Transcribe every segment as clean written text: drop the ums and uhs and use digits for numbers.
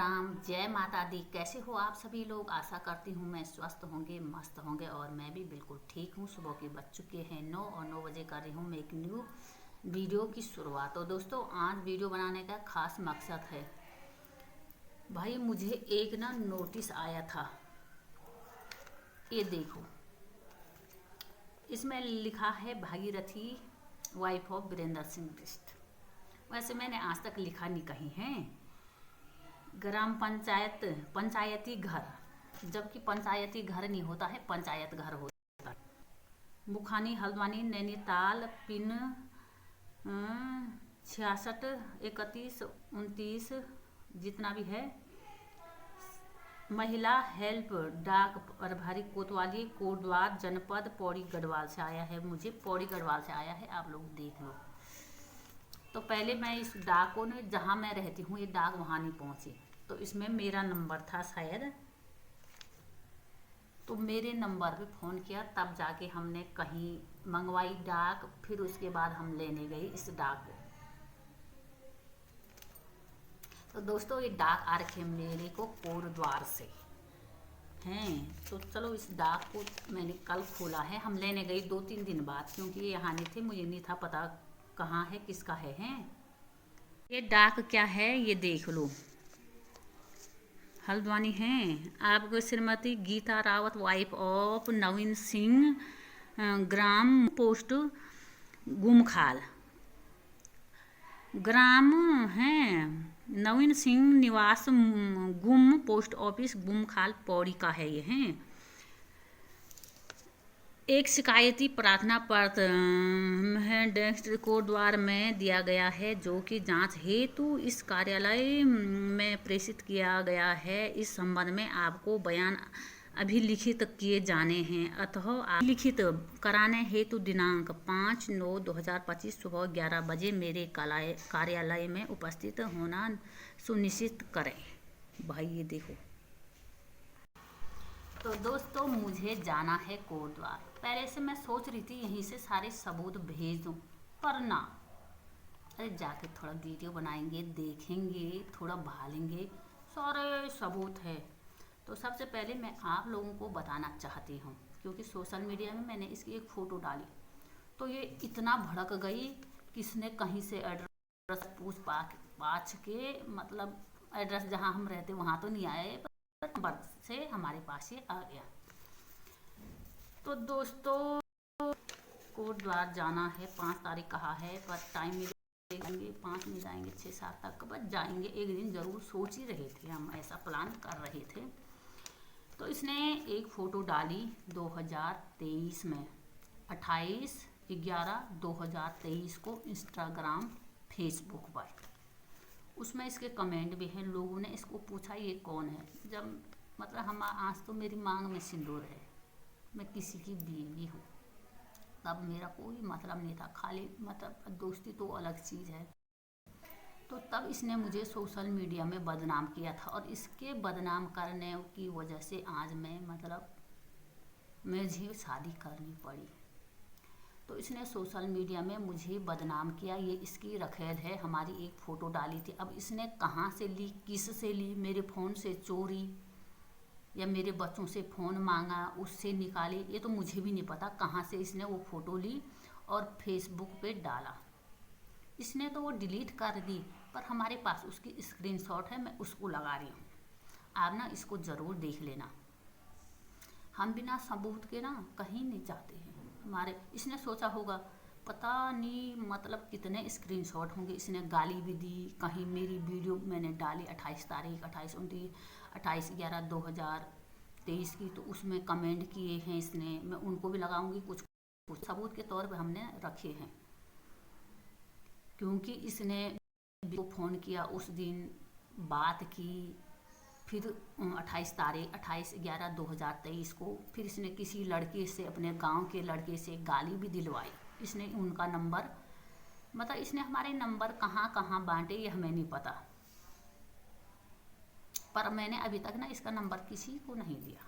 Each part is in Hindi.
राम, जय माता दी। कैसे हो आप सभी लोग? आशा करती हूँ मैं स्वस्थ होंगे, मस्त होंगे और मैं भी बिल्कुल ठीक हूँ। सुबह के बज चुके हैं 9 और 9 बजे कर रही हूँ मैं एक न्यू वीडियो की शुरुआत। तो दोस्तों, आज वीडियो बनाने का खास मकसद है, भाई मुझे एक ना नोटिस आया था, ये देखो, इसमें लिखा है भागीरथी वाइफ ऑफ वीरेंद्र सिंह बिष्ट। वैसे मैंने आज तक लिखा नहीं कहीं है ग्राम पंचायत पंचायती घर, जबकि पंचायती घर नहीं होता है, पंचायत घर होता है। बुखानी, हल्द्वानी, नैनीताल, पिन 66 31 29 जितना भी है। महिला हेल्प डाक प्रभारी कोतवाली, कोटद्वार, जनपद पौड़ी गढ़वाल से आया है। मुझे पौड़ी गढ़वाल से आया है, आप लोग देख लो। तो पहले मैं इस डाकों ने जहाँ मैं रहती हूँ, ये डाक वहाँ नहीं पहुँची, तो इसमें मेरा नंबर था शायद, तो मेरे नंबर पे फ़ोन किया, तब जाके हमने कहीं मंगवाई डाक। फिर उसके बाद हम लेने गए इस डाक को। तो दोस्तों, ये डाक आ रखे मेरे को कोटद्वार से हैं। तो चलो, इस डाक को मैंने कल खोला है, हम लेने गए 2-3 दिन बाद, क्योंकि ये यहाँ नहीं थे, मुझे नहीं था पता कहाँ है, किसका है हैं। ये डाक क्या है ये देख लो, हल्द्वानी हैं। आपको श्रीमती गीता रावत, वाइफ ऑफ नवीन सिंह, ग्राम पोस्ट गुमखाल, ग्राम हैं नवीन सिंह, निवास गुम, पोस्ट ऑफिस गुमखाल, पौड़ी का है ये हैं। एक शिकायती प्रार्थना पत्र डेस्क कोटद्वार में दिया गया है, जो कि जांच हेतु इस कार्यालय में प्रेषित किया गया है। इस संबंध में आपको बयान अभिलिखित किए जाने हैं, अतः अभिलिखित कराने हेतु दिनांक 5/9/2025 सुबह 11 बजे मेरे कार्यालय में उपस्थित होना सुनिश्चित करें। भाई ये देखो। तो दोस्तों, मुझे जाना है कोटद्वार। पहले से मैं सोच रही थी यहीं से सारे सबूत भेज दूं, पर ना, अरे जाके थोड़ा वीडियो बनाएंगे, देखेंगे, थोड़ा भालेंगे, सारे सबूत है। तो सबसे पहले मैं आप लोगों को बताना चाहती हूँ, क्योंकि सोशल मीडिया में मैंने इसकी एक फ़ोटो डाली, तो ये इतना भड़क गई, किसने कहीं से एड्रेस पूछ पाछ के, मतलब एड्रेस जहाँ हम रहते वहाँ तो नहीं आए, पर नंबर से हमारे पास ये आ गया। तो दोस्तों, कोटद्वार जाना है, 5 तारीख कहा है, पर टाइम मिलेंगे 5 नहीं जाएंगे, 6-7 तक बस जाएंगे। एक दिन ज़रूर सोच ही रहे थे, हम ऐसा प्लान कर रहे थे। तो इसने एक फ़ोटो डाली 2023 में, 28/11/2023 को इंस्टाग्राम फेसबुक पर। उसमें इसके कमेंट भी हैं, लोगों ने इसको पूछा ये कौन है। जब मतलब हम आज तो मेरी मांग में सिंदूर है, मैं किसी की बीवी हूँ, तब मेरा कोई मतलब नहीं था, खाली मतलब दोस्ती तो अलग चीज़ है। तो तब इसने मुझे सोशल मीडिया में बदनाम किया था, और इसके बदनाम करने की वजह से आज मैं मतलब मुझे शादी करनी पड़ी। तो इसने सोशल मीडिया में मुझे बदनाम किया, ये इसकी रखेल है। हमारी एक फ़ोटो डाली थी, अब इसने कहाँ से ली, किस से ली, मेरे फ़ोन से चोरी या मेरे बच्चों से फ़ोन मांगा उससे निकाली, ये तो मुझे भी नहीं पता कहाँ से इसने वो फ़ोटो ली और फेसबुक पे डाला। इसने तो वो डिलीट कर दी, पर हमारे पास उसकी स्क्रीनशॉट है, मैं उसको लगा रही हूँ। आप ना इसको ज़रूर देख लेना। हम बिना सबूत के ना कहीं नहीं जाते हैं। हमारे इसने सोचा होगा, पता नहीं मतलब कितने स्क्रीनशॉट होंगे, इसने गाली भी दी। कहीं मेरी वीडियो मैंने डाली 28 तारीख 28/11/2023 की, तो उसमें कमेंट किए हैं इसने, मैं उनको भी लगाऊंगी, कुछ सबूत के तौर पे हमने रखे हैं। क्योंकि इसने को फ़ोन किया, उस दिन बात की, फिर 28/11/2023 को फिर इसने किसी लड़के से, अपने गांव के लड़के से गाली भी दिलवाई। इसने उनका नंबर, मतलब इसने हमारे नंबर कहाँ कहाँ बांटे ये हमें नहीं पता, पर मैंने अभी तक ना इसका नंबर किसी को नहीं दिया।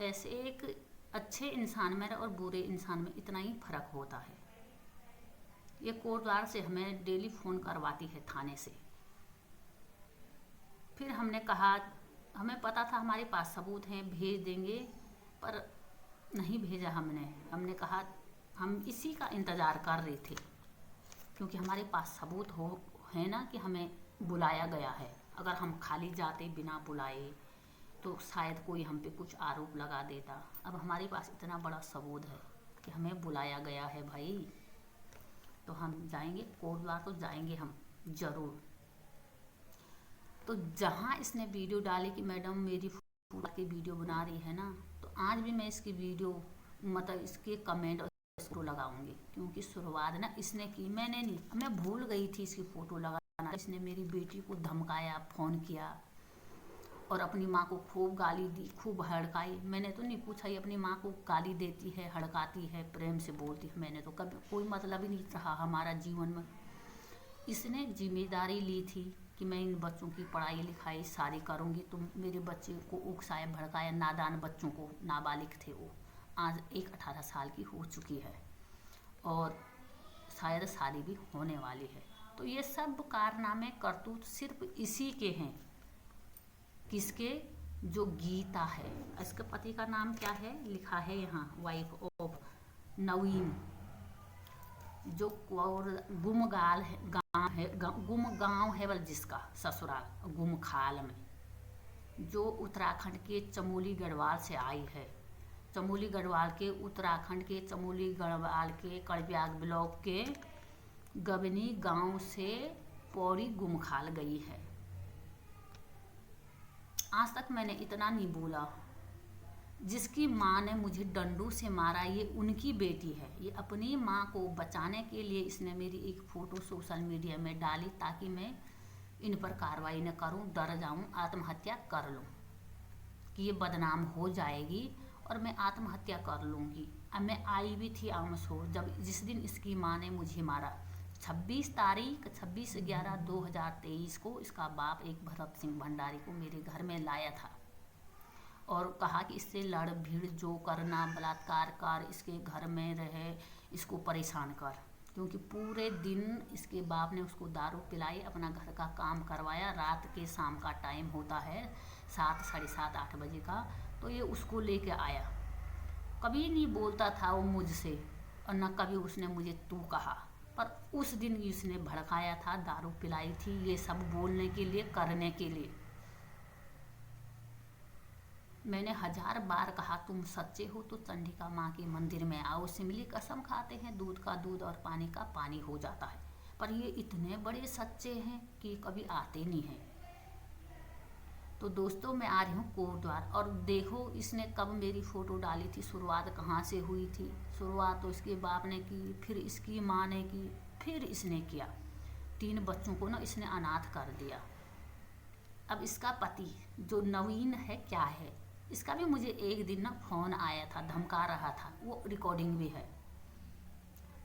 ऐसे एक अच्छे इंसान में और बुरे इंसान में इतना ही फ़र्क होता है। ये कोटद्वार से हमें डेली फ़ोन करवाती है थाने से, फिर हमने कहा, हमें पता था हमारे पास सबूत हैं, भेज देंगे, पर नहीं भेजा हमने। हमने कहा हम इसी का इंतज़ार कर रहे थे, क्योंकि हमारे पास सबूत हो है ना कि हमें बुलाया गया है। अगर हम खाली जाते बिना बुलाए तो शायद कोई हम पे कुछ आरोप लगा देता। अब हमारे पास इतना बड़ा सबूत है कि हमें बुलाया गया है भाई, तो हम जाएंगे, कोटद्वार तो जाएंगे हम ज़रूर। तो जहाँ इसने वीडियो डाली कि मैडम मेरी फूफा की वीडियो बना रही है ना, तो आज भी मैं इसकी वीडियो मतलब इसके कमेंट और फोटो लगाऊंगी, क्योंकि शुरुआत ना इसने की, मैंने नहीं। मैं भूल गई थी इसकी फ़ोटो लगाना। इसने मेरी बेटी को धमकाया, फ़ोन किया और अपनी माँ को खूब गाली दी, खूब हड़काई। मैंने तो नहीं पूछा ये अपनी माँ को गाली देती है, हड़काती है, प्रेम से बोलती है। मैंने तो कभी कोई मतलब ही नहीं रहा हमारा जीवन में। इसने जिम्मेदारी ली थी कि मैं इन बच्चों की पढ़ाई लिखाई सारी करूँगी। तुम मेरे बच्चे को उकसाया, भड़काया, नादान बच्चों को, नाबालिग थे वो। आज एक 18 साल की हो चुकी है और शायद शादी भी होने वाली है। तो ये सब कारनामे करतूत सिर्फ इसी के हैं। किसके? जो गीता है, इसके पति का नाम क्या है लिखा है यहाँ, वाइफ ऑफ नवीन, जो गुमगाल है, गाँव है, गुम गाँव है वाल जिसका ससुराल गुमखाल में, जो उत्तराखंड के चमोली गढ़वाल से आई है। चमोली गढ़वाल के, उत्तराखंड के चमोली गढ़वाल के कड़ब्याग ब्लॉक के गबनी गांव से पौड़ी गुमखाल गई है। आज तक मैंने इतना नहीं बोला। जिसकी माँ ने मुझे डंडों से मारा, ये उनकी बेटी है। ये अपनी माँ को बचाने के लिए इसने मेरी एक फ़ोटो सोशल मीडिया में डाली, ताकि मैं इन पर कार्रवाई न करूं, डर जाऊं, आत्महत्या कर लूं कि ये बदनाम हो जाएगी और मैं आत्महत्या कर लूँगी। अब मैं आई भी थी आमसोर, जब जिस दिन इसकी माँ ने मुझे मारा, 26/11/2023 को इसका बाप एक भरत सिंह भंडारी को मेरे घर में लाया था और कहा कि इससे लड़ भिड़ जो करना, बलात्कार कर, इसके घर में रहे, इसको परेशान कर। क्योंकि पूरे दिन इसके बाप ने उसको दारू पिलाई, अपना घर का काम करवाया। रात के शाम का टाइम होता है 7, साढ़े 7, 8 बजे का, तो ये उसको लेके आया। कभी नहीं बोलता था वो मुझसे और न कभी उसने मुझे तू कहा, पर उस दिन इसने भड़काया था, दारू पिलाई थी, ये सब बोलने के लिए, करने के लिए। मैंने 1000 बार कहा तुम सच्चे हो तो चंडिका माँ के मंदिर में आओ, सिमली कसम खाते हैं, दूध का दूध और पानी का पानी हो जाता है। पर ये इतने बड़े सच्चे हैं कि कभी आते नहीं हैं। तो दोस्तों मैं आ रही हूँ कोटद्वार, और देखो इसने कब मेरी फ़ोटो डाली थी, शुरुआत कहाँ से हुई थी। शुरुआत तो इसके बाप ने की, फिर इसकी माँ ने की, फिर इसने किया। 3 बच्चों को ना इसने अनाथ कर दिया। अब इसका पति जो नवीन है क्या है, इसका भी मुझे एक दिन ना फ़ोन आया था, धमका रहा था, वो रिकॉर्डिंग भी है।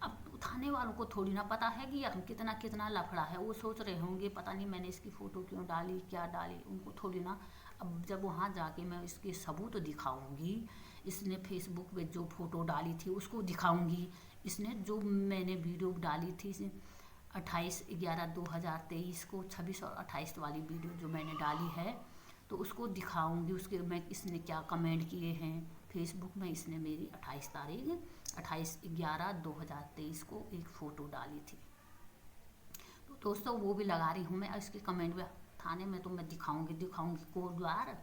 अब उठाने वालों को थोड़ी ना पता है कि हम कितना कितना लफड़ा है। वो सोच रहे होंगे पता नहीं मैंने इसकी फ़ोटो क्यों डाली, क्या डाली, उनको थोड़ी ना। अब जब वहाँ जाके मैं इसके सबूत दिखाऊंगी, इसने फेसबुक पे जो फ़ोटो डाली थी उसको दिखाऊंगी, इसने जो मैंने वीडियो डाली थी 28/11/2023 को, 26 और 28 वाली वीडियो जो मैंने डाली है, तो उसको दिखाऊंगी। उसके मैं इसने क्या कमेंट किए हैं फेसबुक में। इसने मेरी 28/11/2023 को एक फ़ोटो डाली थी। तो दोस्तों वो भी लगा रही हूँ मैं, इसके कमेंट में। थाने में तो मैं दिखाऊंगी कोटद्वार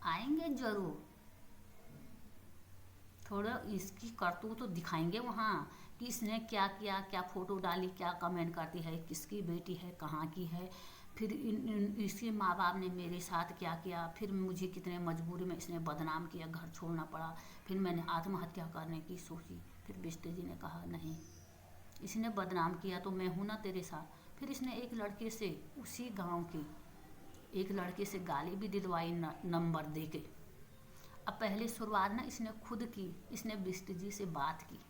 आएंगे ज़रूर। थोड़ा इसकी करतूत तो दिखाएंगे वहाँ कि इसने क्या किया, क्या फ़ोटो डाली, क्या कमेंट करती है, किसकी बेटी है, कहाँ की है। फिर इसके माँ बाप ने मेरे साथ क्या किया, फिर मुझे कितने मजबूरी में इसने बदनाम किया, घर छोड़ना पड़ा। फिर मैंने आत्महत्या करने की सोची, फिर बिस्टे जी ने कहा नहीं, इसने बदनाम किया तो मैं हूँ ना तेरे साथ। फिर इसने एक लड़के से, उसी गांव के एक लड़के से गाली भी दिलवाई नंबर दे के। अब पहले शुरुआत ना इसने खुद की, इसने बिस्टे जी से बात की।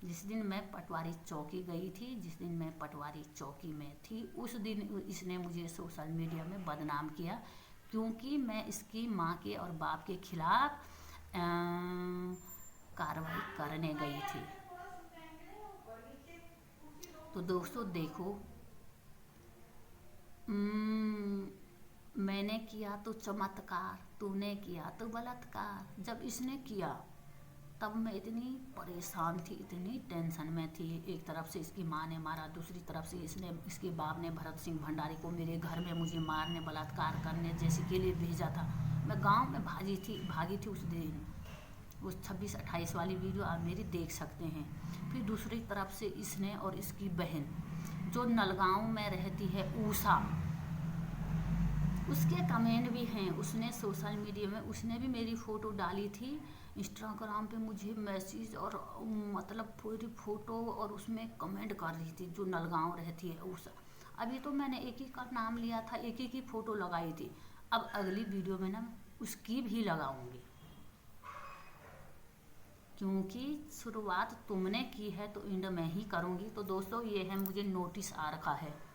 जिस दिन मैं पटवारी चौकी गई थी, जिस दिन मैं पटवारी चौकी में थी, उस दिन इसने मुझे सोशल मीडिया में बदनाम किया, क्योंकि मैं इसकी माँ के और बाप के खिलाफ कार्रवाई करने गई थी। तो दोस्तों देखो, मैंने किया तो चमत्कार, तूने किया तो बलात्कार। जब इसने किया तब मैं इतनी परेशान थी, इतनी टेंशन में थी। एक तरफ से इसकी माँ ने मारा, दूसरी तरफ से इसके बाप ने भरत सिंह भंडारी को मेरे घर में मुझे मारने, बलात्कार करने जैसे के लिए भेजा था। मैं गांव में भागी थी उस दिन। उस 26-28 वाली वीडियो आप मेरी देख सकते हैं। फिर दूसरी तरफ से इसने और इसकी बहन जो नलगांव में रहती है, उषा, उसके कमेंट भी हैं। उसने सोशल मीडिया में उसने भी मेरी फ़ोटो डाली थी इंस्टाग्राम पे, मुझे मैसेज और मतलब पूरी फ़ोटो और उसमें कमेंट कर रही थी, जो नलगांव रहती है उषा। अभी तो मैंने एक ही का नाम लिया था, एक ही की फ़ोटो लगाई थी। अब अगली वीडियो में ना उसकी भी लगाऊंगी, क्योंकि शुरुआत तुमने की है तो एंड मैं ही करूँगी। तो दोस्तों ये है, मुझे नोटिस आ रखा है।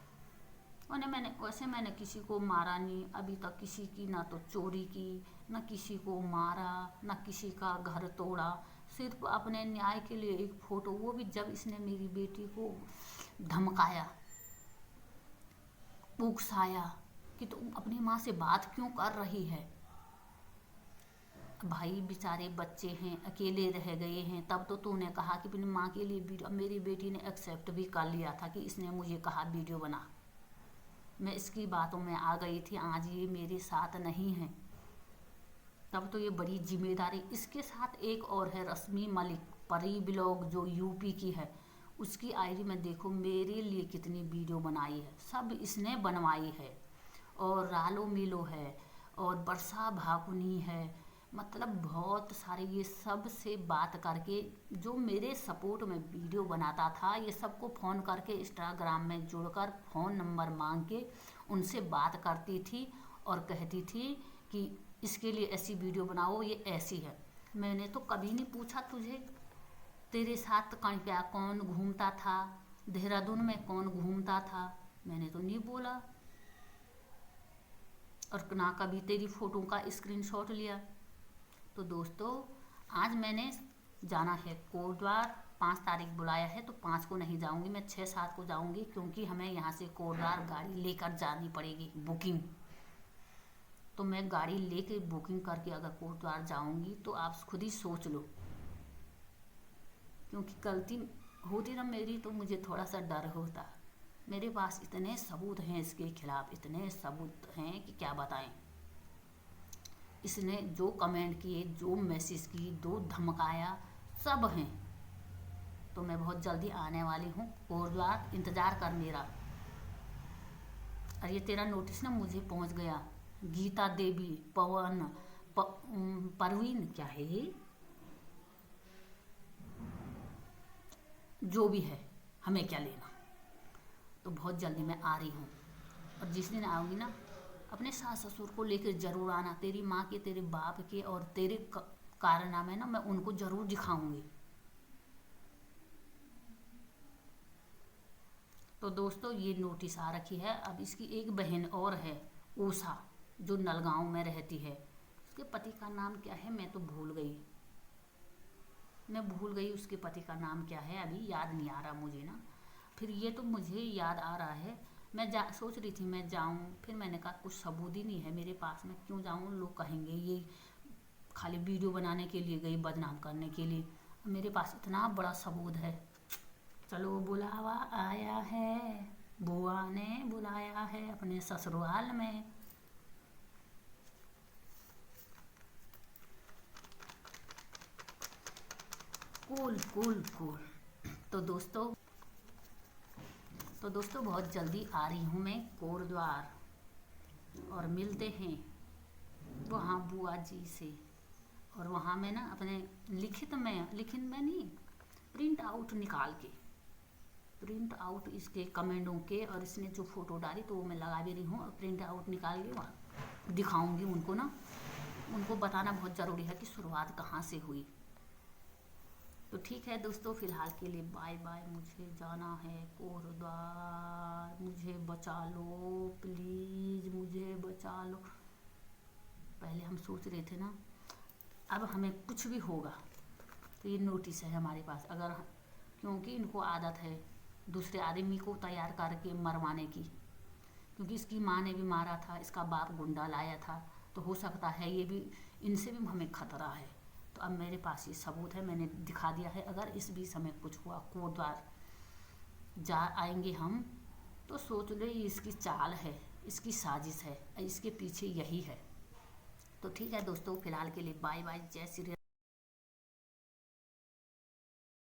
और मैंने किसी को मारा नहीं अभी तक, किसी की ना तो चोरी की, ना किसी को मारा, ना किसी का घर तोड़ा। सिर्फ अपने न्याय के लिए एक फ़ोटो, वो भी जब इसने मेरी बेटी को धमकाया, उकसाया कि तुम अपनी माँ से बात क्यों कर रही है। भाई बेचारे बच्चे हैं, अकेले रह गए हैं। तब तो तूने कहा कि अपनी माँ के लिए वीडियो, मेरी बेटी ने एक्सेप्ट भी कर लिया था कि इसने मुझे कहा वीडियो बना। मैं इसकी बातों में आ गई थी, आज ये मेरे साथ नहीं है। तब तो ये बड़ी जिम्मेदारी। इसके साथ एक और है, रश्मि मलिक, परी ब्लॉग, जो यूपी की है। उसकी आईडी में देखो मेरे लिए कितनी वीडियो बनाई है, सब इसने बनवाई है। और रालो मिलो है, और वर्षा भाकुनी है, मतलब बहुत सारे। ये सब से बात करके जो मेरे सपोर्ट में वीडियो बनाता था, ये सबको फ़ोन करके इंस्टाग्राम में जुड़कर फ़ोन नंबर मांग के उनसे बात करती थी और कहती थी कि इसके लिए ऐसी वीडियो बनाओ, ये ऐसी है। मैंने तो कभी नहीं पूछा तुझे तेरे साथ क्या कौन घूमता था, देहरादून में कौन घूमता था, मैंने तो नहीं बोला। और ना कभी तेरी फ़ोटो का स्क्रीनशॉट लिया। तो दोस्तों आज मैंने जाना है कोटद्वार, 5 तारीख बुलाया है, तो 5 को नहीं जाऊंगी मैं, 6-7 को जाऊंगी, क्योंकि हमें यहाँ से कोटद्वार गाड़ी लेकर जानी पड़ेगी, बुकिंग। तो मैं गाड़ी लेके बुकिंग करके अगर कोटद्वार जाऊंगी तो आप खुद ही सोच लो, क्योंकि गलती होती ना मेरी तो मुझे थोड़ा सा डर होता। मेरे पास इतने सबूत हैं इसके खिलाफ, इतने सबूत हैं कि क्या बताएं। इसने जो कमेंट किए, जो मैसेज की, जो धमकाया, सब हैं। तो मैं बहुत जल्दी आने वाली हूँ कोटद्वार, इंतज़ार कर मेरा। और ये तेरा नोटिस ना मुझे पहुँच गया। गीता देवी, परवीन, क्या है ये, जो भी है, हमें क्या लेना। तो बहुत जल्दी मैं आ रही हूँ। और जिस दिन आऊँगी ना, अपने सास ससुर को लेकर जरूर आना। तेरी माँ के, तेरे बाप के और तेरे कारनामे ना मैं उनको जरूर दिखाऊंगी। तो दोस्तों ये नोटिस आ रखी है। अब इसकी एक बहन और है, उषा, जो नलगांव में रहती है। उसके पति का नाम क्या है मैं तो भूल गई उसके पति का नाम क्या है, अभी याद नहीं आ रहा मुझे ना। फिर ये तो मुझे याद आ रहा है, मैं सोच रही थी मैं जाऊं, फिर मैंने कहा कुछ सबूत ही नहीं है मेरे पास, मैं क्यों जाऊं, लोग कहेंगे ये खाली वीडियो बनाने के लिए गई, बदनाम करने के लिए। मेरे पास इतना बड़ा सबूत है। चलो बुलावा आया है, बुआ ने बुलाया है अपने ससुराल में। Cool cool cool. तो दोस्तों बहुत जल्दी आ रही हूँ मैं कोटद्वार, और मिलते हैं वहाँ बुआ जी से। और वहाँ मैं ना अपने लिखित में नहीं, प्रिंट आउट निकाल के, प्रिंट आउट इसके कमेंटों के, और इसने जो फ़ोटो डाली तो वो मैं लगा भी रही हूँ, और प्रिंट आउट निकाल के वहाँ दिखाऊंगी उनको ना। उनको बताना बहुत ज़रूरी है कि शुरुआत कहाँ से हुई। तो ठीक है दोस्तों, फ़िलहाल के लिए बाय बाय। मुझे जाना है कोटद्वार, मुझे बचा लो प्लीज़, मुझे बचा लो। पहले हम सोच रहे थे ना, अब हमें कुछ भी होगा तो ये नोटिस है हमारे पास, अगर, क्योंकि इनको आदत है दूसरे आदमी को तैयार करके मरवाने की, क्योंकि इसकी माँ ने भी मारा था, इसका बाप गुंडा लाया था, तो हो सकता है ये भी, इनसे भी हमें खतरा है। तो अब मेरे पास ये सबूत है, मैंने दिखा दिया है। अगर इस बीच हमें कुछ हुआ, कोटद्वार जा आएंगे हम, तो सोच लो ये इसकी चाल है, इसकी साजिश है, इसके पीछे यही है। तो ठीक है दोस्तों, फिलहाल के लिए बाय बाय, जय श्री राम।